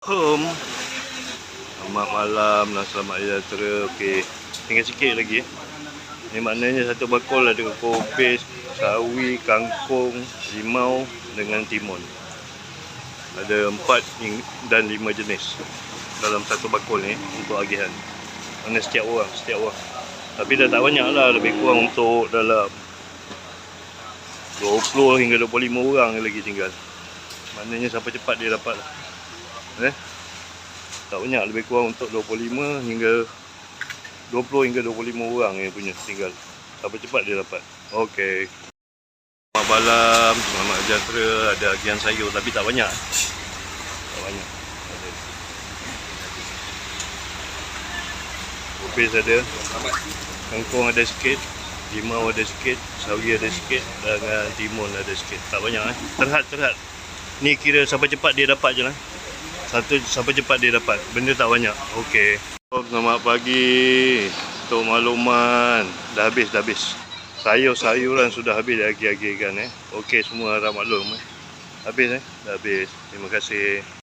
Selamat malam dan selamat sejahtera. Okey, tinggal sikit lagi. Ni maknanya satu bakul ada kopis, sawi, kangkung, limau dengan timun. Ada 4 dan 5 jenis dalam satu bakul ni untuk agihan. Mana setiap orang. Tapi dah tak banyak lah, lebih kurang untuk dalam 20 hingga 25 orang lagi tinggal. Maknanya siapa cepat dia dapat lah. Tak banyak, lebih kurang untuk 25 hingga 25 orang yang punya tinggal. Siapa cepat dia dapat. Okey. Selamat malam, selamat sejahtera. Ada agihan sayur tapi tak banyak. Kopis ada, kangkung ada sikit, limau ada sikit, sawi ada sikit, dengan timun ada sikit. Tak banyak terhad. Ni kira siapa cepat dia dapat je lah. Siapa cepat dia dapat. Benda tak banyak. Okey. Selamat pagi. Untuk makluman, dah habis. Sayuran sudah habis agi-agikan. Okey, semua harap maklum. Habis Dah habis. Terima kasih.